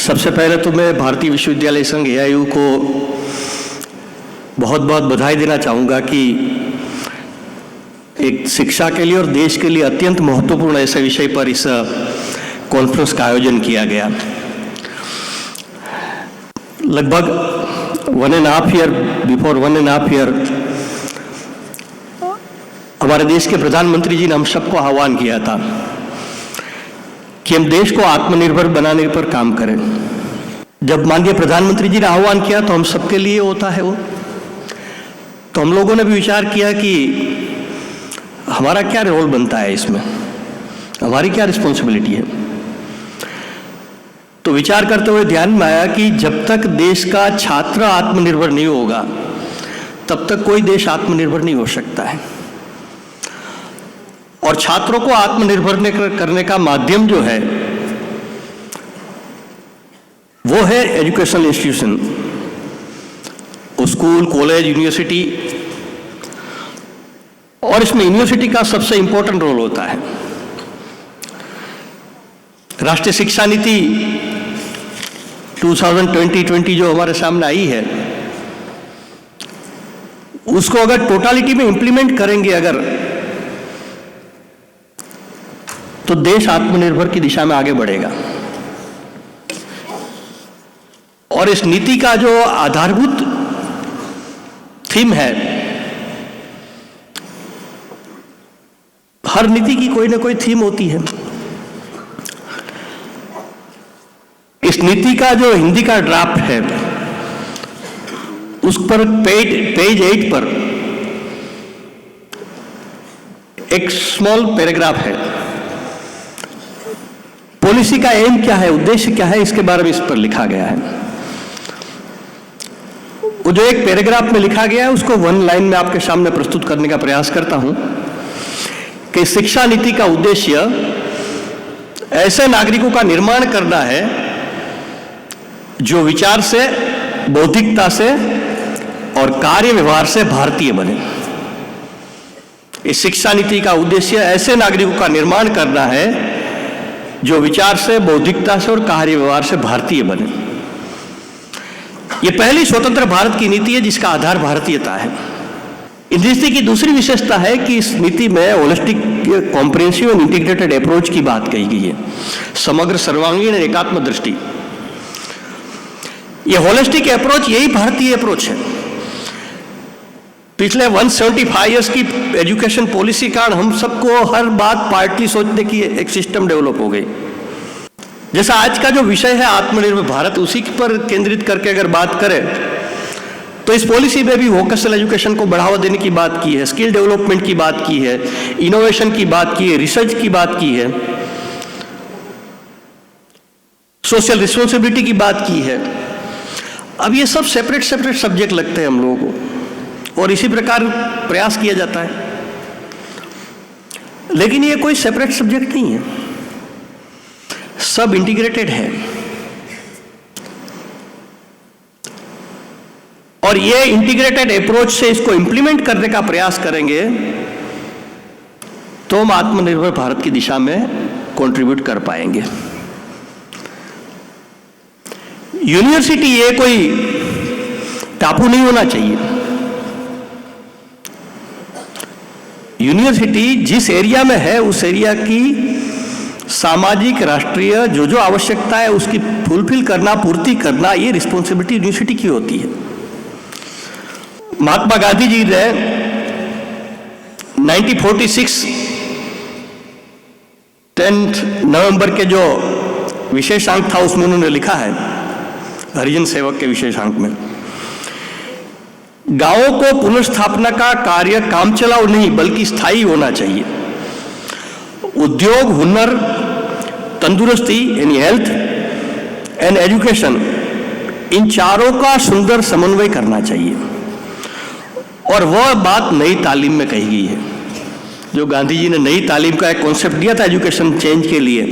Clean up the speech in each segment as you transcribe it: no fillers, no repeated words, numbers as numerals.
सबसे पहले तो मैं भारतीय विश्वविद्यालय संघ AIU को बहुत बहुत बधाई देना चाहूँगा कि एक शिक्षा के लिए और देश के लिए अत्यंत महत्वपूर्ण ऐसे विषय पर इस कॉन्फ्रेंस का आयोजन किया गया। लगभग 1.5 ईयर बिफोर 1.5 ईयर हमारे देश के प्रधानमंत्री जी ने हम सबको आह्वान किया था कि हम देश को आत्मनिर्भर बनाने पर काम करें। जब माननीय प्रधानमंत्री जी ने आह्वान किया तो हम सबके लिए होता है वो, तो हम लोगों ने भी विचार किया कि हमारा क्या रोल बनता है इसमें, हमारी क्या रिस्पॉन्सिबिलिटी है। तो विचार करते हुए ध्यान में आया कि जब तक देश का छात्र आत्मनिर्भर नहीं होगा तब तक कोई देश आत्मनिर्भर नहीं हो सकता है। और छात्रों को आत्मनिर्भर करने का माध्यम जो है वो है educational institution, school, college, university. और इसमें यूनिवर्सिटी का सबसे इंपॉर्टेंट रोल होता है। राष्ट्रीय शिक्षा नीति 2020 जो हमारे सामने आई है, उसको अगर टोटालिटी में इंप्लीमेंट करेंगे अगर, तो देश आत्मनिर्भर की दिशा में आगे बढ़ेगा। और इस नीति का जो आधारभूत थीम है, हर नीति की कोई ना कोई थीम होती है। इस नीति का जो हिंदी का ड्राफ्ट है उस पर पेज 8 पर एक स्मॉल पैराग्राफ है। पॉलिसी का एम क्या है, उद्देश्य क्या है, इसके बारे में इस पर लिखा गया है। वो जो एक पैराग्राफ में लिखा गया है उसको 1 लाइन में आपके सामने प्रस्तुत करने का प्रयास करता हूं कि शिक्षा नीति का उद्देश्य ऐसे नागरिकों का निर्माण करना है जो विचार से, बौद्धिकता से और कार्य व्यवहार से भारतीय बने। इस शिक्षा नीति का उद्देश्य ऐसे नागरिकों का निर्माण करना है जो विचार से, बौद्धिकता से और कार्य व्यवहार से भारतीय बने। यह पहली स्वतंत्र भारत की नीति है जिसका आधार भारतीयता है। इस नीति की दूसरी विशेषता है कि इस नीति में holistic, comprehensive and integrated approach की बात कही गई है, समग्र, सर्वांगीण और एकात्म दृष्टि। यह होलिस्टिक अप्रोच यही भारतीय अप्रोच है। पिछले 175 ईयर्स की एजुकेशन पॉलिसी कारण हम सबको हर बात पार्टली सोचने की एक सिस्टम डेवलप हो गई। जैसा आज का जो विषय है आत्मनिर्भर भारत, उसी पर केंद्रित करके अगर बात करें तो इस पॉलिसी में भी वोकेशनल एजुकेशन को बढ़ावा देने की बात की है, स्किल डेवलपमेंट की बात की है, इनोवेशन की बात की है, रिसर्च की बात की है, सोशल रिस्पॉन्सिबिलिटी की बात की है। अब ये सब सेपरेट सब्जेक्ट लगते हैं हम लोगों को और इसी प्रकार प्रयास किया जाता है, लेकिन ये कोई सेपरेट सब्जेक्ट नहीं है, सब इंटीग्रेटेड है। और ये इंटीग्रेटेड अप्रोच से इसको इंप्लीमेंट करने का प्रयास करेंगे तो हम आत्मनिर्भर भारत की दिशा में कंट्रीब्यूट कर पाएंगे। यूनिवर्सिटी ये कोई टापू नहीं होना चाहिए। यूनिवर्सिटी जिस एरिया में है उस एरिया की सामाजिक, राष्ट्रीय जो आवश्यकता है उसकी फुलफिल करना, पूर्ति करना, ये रिस्पॉन्सिबिलिटी यूनिवर्सिटी की होती है। महात्मा गांधी जी ने 1946 10 नवंबर के जो विशेषांक था उसमें उन्होंने लिखा है, हरिजन सेवक के विशेषांक में, गांवों को पुनर्स्थापना का कार्य कामचलाऊ नहीं बल्कि स्थायी होना चाहिए। उद्योग, हुनर, तंदुरुस्ती यानी हेल्थ एंड एजुकेशन, इन चारों का सुंदर समन्वय करना चाहिए। और वह बात नई तालीम में कही गई है, जो गांधी जी ने नई तालीम का एक कॉन्सेप्ट दिया था एजुकेशन चेंज के लिए,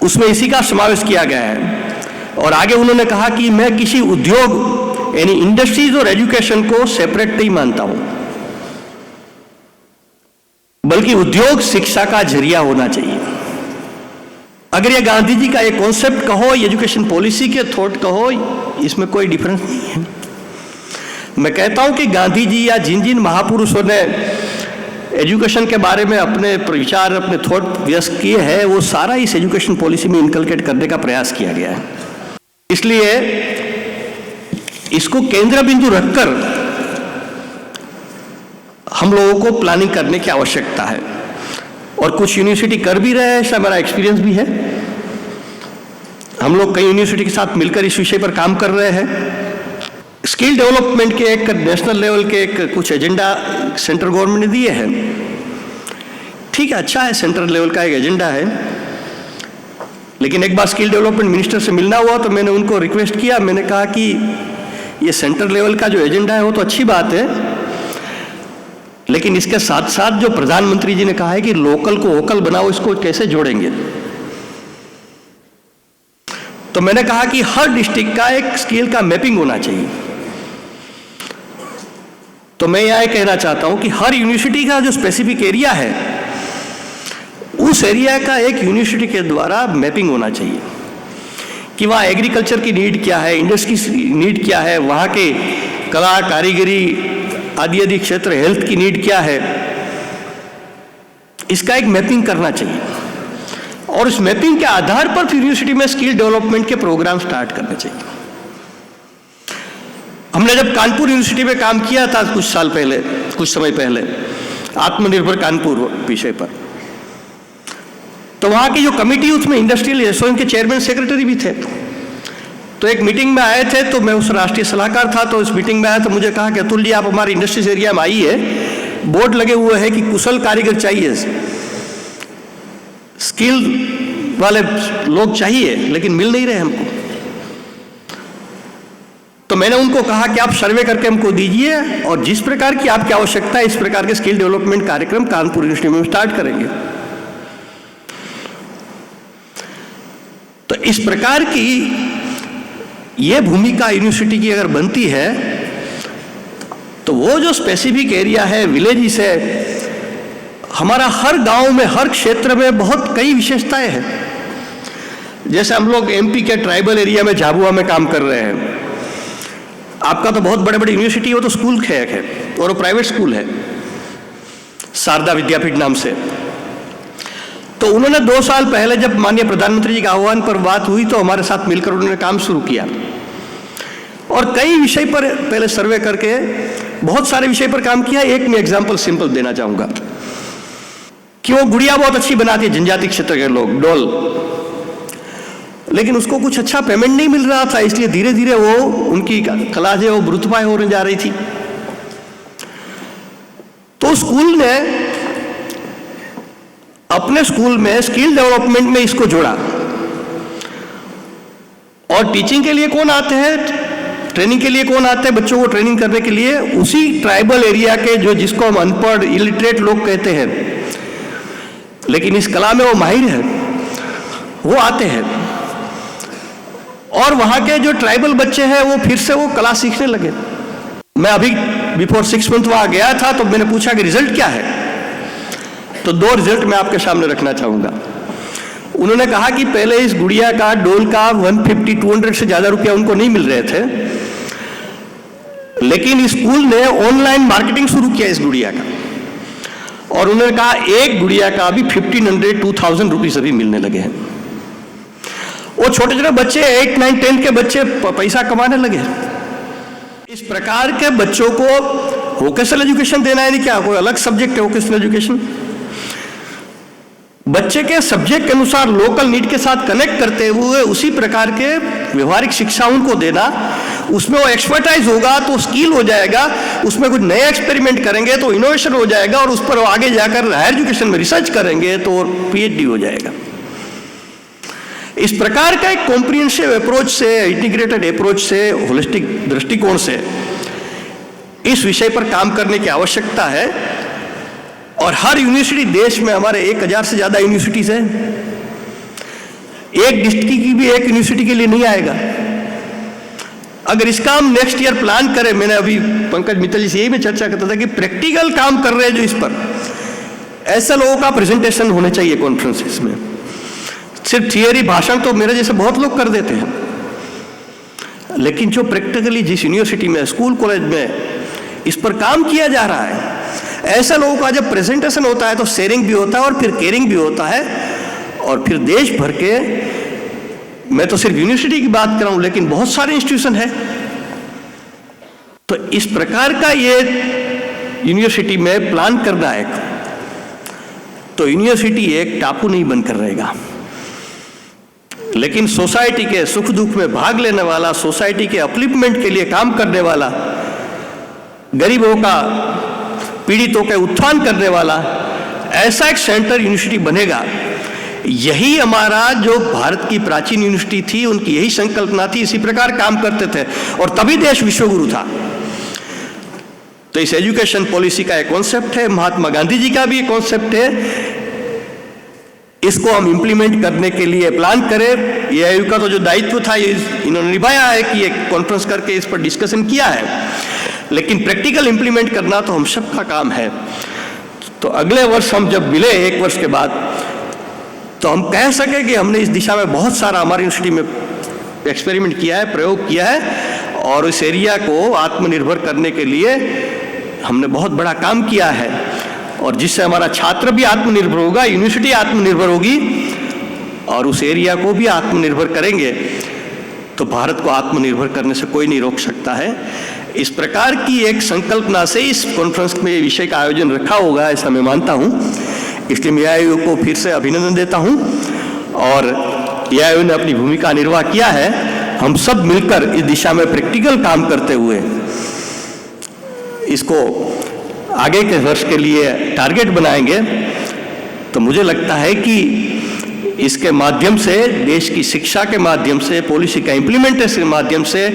उसमें इसी का समावेश किया गया है। और आगे उन्होंने कहा कि मैं किसी उद्योग यानी इंडस्ट्रीज और एजुकेशन को सेपरेट नहीं मानता हूं, बल्कि उद्योग शिक्षा का जरिया होना चाहिए। अगर ये गांधी जी का एक कॉन्सेप्ट कहो, एजुकेशन पॉलिसी के थॉट कहो, इसमें कोई डिफरेंस नहीं है। मैं कहता हूं कि गांधी जी या जिन जिन महापुरुषों ने एजुकेशन के बारे में अपने विचार, अपने थॉट व्यक्त किए हैं, वो सारा इस एजुकेशन पॉलिसी में इनकलकेट करने का प्रयास किया गया है। इसलिए इसको केंद्र बिंदु रखकर हम लोगों को प्लानिंग करने की आवश्यकता है, और कुछ यूनिवर्सिटी कर भी रहे हैं, ऐसा मेरा एक्सपीरियंस भी है। हम लोग कई यूनिवर्सिटी के साथ मिलकर इस विषय पर काम कर रहे हैं। स्किल डेवलपमेंट के एक नेशनल लेवल के एक कुछ एजेंडा सेंट्रल गवर्नमेंट ने दिए हैं। ठीक है, अच्छा है, सेंट्रल लेवल का एक एजेंडा है, लेकिन एक बार स्किल डेवलपमेंट मिनिस्टर से मिलना हुआ तो मैंने उनको रिक्वेस्ट किया। मैंने कहा कि ये सेंट्रल लेवल का जो एजेंडा है वो तो अच्छी बात है, लेकिन इसके साथ साथ जो प्रधानमंत्री जी ने कहा है कि लोकल को वोकल बनाओ, इसको कैसे जोड़ेंगे? तो मैंने कहा कि हर डिस्ट्रिक्ट का एक स्किल का मैपिंग होना चाहिए। तो मैं यह कहना चाहता हूं कि हर यूनिवर्सिटी का जो स्पेसिफिक एरिया है, उस एरिया का एक यूनिवर्सिटी के द्वारा मैपिंग होना चाहिए कि वहाँ एग्रीकल्चर की नीड क्या है, इंडस्ट्री की नीड क्या है, वहाँ के कला, कारीगरी आदि क्षेत्र, हेल्थ की नीड क्या है, इसका एक मैपिंग करना चाहिए। और इस मैपिंग के आधार पर फिर यूनिवर्सिटी में स्किल डेवलपमेंट के प्रोग्राम स्टार्ट करने चाहिए। हमने जब कानपुर यूनिवर्सिटी में काम किया था कुछ समय पहले आत्मनिर्भर कानपुर विषय पर, तो वहाँ की जो कमिटी, उसमें इंडस्ट्रियल एसोसिएशन के चेयरमैन सेक्रेटरी भी थे। तो एक मीटिंग में आए थे, तो मैं उस राष्ट्रीय सलाहकार था, तो इस मीटिंग में आया तो मुझे कहा कि अतुल जी, आप हमारे इंडस्ट्रीज एरिया में आइए, बोर्ड लगे हुए हैं कि कुशल कारीगर चाहिए, स्किल वाले लोग चाहिए, लेकिन मिल नहीं रहे हमको। तो मैंने उनको कहा कि आप सर्वे करके हमको दीजिए, और जिस प्रकार की आपकी आवश्यकता है, इस प्रकार के स्किल डेवलपमेंट कार्यक्रम कानपुर यूनिवर्सिटी में स्टार्ट करेंगे। तो इस प्रकार की ये भूमिका यूनिवर्सिटी की अगर बनती है, तो वो जो स्पेसिफिक एरिया है, विलेजेस है, हमारा हर गांव में, हर क्षेत्र में बहुत कई विशेषताएं हैं। जैसे हम लोग एमपी के ट्राइबल एरिया में झाबुआ में काम कर रहे हैं। आपका तो बहुत बड़े बड़े यूनिवर्सिटी हो, तो स्कूल है और वो प्राइवेट स्कूल है, शारदा विद्यापीठ नाम से। तो उन्होंने 2 साल पहले जब माननीय प्रधानमंत्री जी के आह्वान पर बात हुई, तो हमारे साथ मिलकर उन्होंने काम शुरू किया, और कई विषय पर पहले सर्वे करके बहुत सारे विषय पर काम किया। एक मैं एग्जाम्पल सिंपल देना चाहूंगा कि वो गुड़िया बहुत अच्छी बनाती है, जनजाति क्षेत्र के लोग, डॉल, लेकिन उसको कुछ अच्छा पेमेंट नहीं मिल रहा था, इसलिए धीरे धीरे वो उनकी कला जो विलुप्त होने जा रही थी। तो स्कूल ने अपने स्कूल में स्किल डेवलपमेंट में इसको जोड़ा। और टीचिंग के लिए कौन आते हैं, ट्रेनिंग के लिए कौन आते हैं, बच्चों को ट्रेनिंग करने के लिए उसी ट्राइबल एरिया के, जो जिसको हम अनपढ़, इलिटरेट लोग कहते हैं, लेकिन इस कला में वो माहिर है, वो आते हैं। और वहां के जो ट्राइबल बच्चे हैं, वो फिर से वो कला सीखने लगे। मैं अभी बिफोर 6 मंथ वहां गया था, तो मैंने पूछा कि रिजल्ट क्या है, तो 2 रिजल्ट मैं आपके सामने रखना चाहूंगा। उन्होंने कहा कि पहले इस गुड़िया का, डोल का 150-200 से ज्यादा रुपया उनको नहीं मिल रहे थे, लेकिन स्कूल ने ऑनलाइन मार्केटिंग शुरू किया इस गुड़िया का, और उन्होंने कहा एक गुड़िया का अभी 1500-2000 रुपीज अभी मिलने लगे हैं। वो छोटे छोटे बच्चे 8, 9, 10 के बच्चे पैसा कमाने लगे। इस प्रकार के बच्चों को वोकेशनल एजुकेशन देना है, नहीं क्या कोई अलग सब्जेक्ट है वोकेशनल एजुकेशन? बच्चे के सब्जेक्ट के अनुसार लोकल नीड के साथ कनेक्ट करते हुए उसी प्रकार के व्यवहारिक शिक्षा उनको देना, उसमें वो एक्सपर्टाइज होगा तो स्किल हो जाएगा, उसमें कुछ नए एक्सपेरिमेंट करेंगे तो इनोवेशन हो जाएगा, और उस पर वो आगे जाकर हायर एजुकेशन में रिसर्च करेंगे तो पीएचडी हो जाएगा। इस प्रकार का एक कॉम्प्रिहेंसिव अप्रोच से, इंटीग्रेटेड अप्रोच से, होलिस्टिक दृष्टिकोण से इस विषय पर काम करने की आवश्यकता है। और हर यूनिवर्सिटी, देश में हमारे 1000 से ज्यादा यूनिवर्सिटीज हैं, एक डिस्ट्रिक्ट की भी एक यूनिवर्सिटी के लिए नहीं आएगा। अगर इसका हम नेक्स्ट ईयर प्लान करें, मैंने अभी पंकज मित्तल जी से यही मैं चर्चा करता था कि प्रैक्टिकल काम कर रहे हैं जो इस पर, ऐसे लोगों का प्रेजेंटेशन होने चाहिए कॉन्फ्रेंसेस में, सिर्फ थियरी भाषण तो मेरे जैसे बहुत लोग कर देते हैं, लेकिन जो प्रैक्टिकली जिस यूनिवर्सिटी में, स्कूल, कॉलेज में इस पर काम किया जा रहा है, ऐसे लोगों का जब प्रेजेंटेशन होता है तो शेयरिंग भी होता है और फिर केयरिंग भी होता है, और फिर देश भर के, मैं तो सिर्फ यूनिवर्सिटी की बात कर रहा हूं, लेकिन बहुत सारे इंस्टीट्यूशन है। तो इस प्रकार का ये यूनिवर्सिटी में प्लान करना है, तो यूनिवर्सिटी एक टापू नहीं बनकर रहेगा, लेकिन सोसाइटी के सुख दुख में भाग लेने वाला, सोसाइटी के अपलिफ्टमेंट के लिए काम करने वाला, गरीबों का, पीड़ितों के उत्थान करने वाला ऐसा एक सेंटर यूनिवर्सिटी बनेगा। यही हमारा जो भारत की प्राचीन यूनिवर्सिटी थी, उनकी यही संकल्पना थी, इसी प्रकार काम करते थे, और तभी देश विश्वगुरु था। तो इस एजुकेशन पॉलिसी का एक कॉन्सेप्ट है, महात्मा गांधी जी का भी एक कॉन्सेप्ट है, इसको हम इंप्लीमेंट करने के लिए प्लान करें। ये आयोग का तो जो दायित्व था इन्होंने निभाया है कि एक कॉन्फ्रेंस करके इस पर डिस्कशन किया है, लेकिन प्रैक्टिकल इंप्लीमेंट करना तो हम सबका काम है। तो अगले वर्ष हम जब मिले 1 वर्ष के बाद, तो हम कह सके कि हमने इस दिशा में बहुत सारा हमारी यूनिवर्सिटी में एक्सपेरिमेंट किया है, प्रयोग किया है, और इस एरिया को आत्मनिर्भर करने के लिए हमने बहुत बड़ा काम किया है, और जिससे हमारा छात्र भी आत्मनिर्भर होगा, यूनिवर्सिटी आत्मनिर्भर होगी, और उस एरिया को भी आत्मनिर्भर करेंगे, तो भारत को आत्मनिर्भर करने से कोई नहीं रोक सकता है। इस प्रकार की एक संकल्पना से इस कॉन्फ्रेंस में विषय का आयोजन रखा होगा, ऐसा मैं मानता हूँ। इसलिए मैं आयोग को फिर से अभिनंदन देता हूँ, और यह आयोग ने अपनी भूमिका निर्वाह किया है। हम सब मिलकर इस दिशा में प्रैक्टिकल काम करते हुए इसको आगे के वर्ष के लिए टारगेट बनाएंगे, तो मुझे लगता है कि इसके माध्यम से, देश की शिक्षा के माध्यम से, पॉलिसी का इम्प्लीमेंटेशन के माध्यम से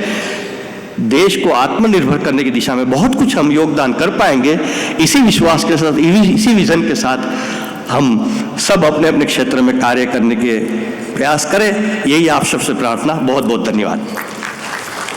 देश को आत्मनिर्भर करने की दिशा में बहुत कुछ हम योगदान कर पाएंगे। इसी विश्वास के साथ, इसी विजन के साथ हम सब अपने अपने क्षेत्र में कार्य करने के प्रयास करें। यही आप सबसे प्रार्थना। बहुत बहुत धन्यवाद।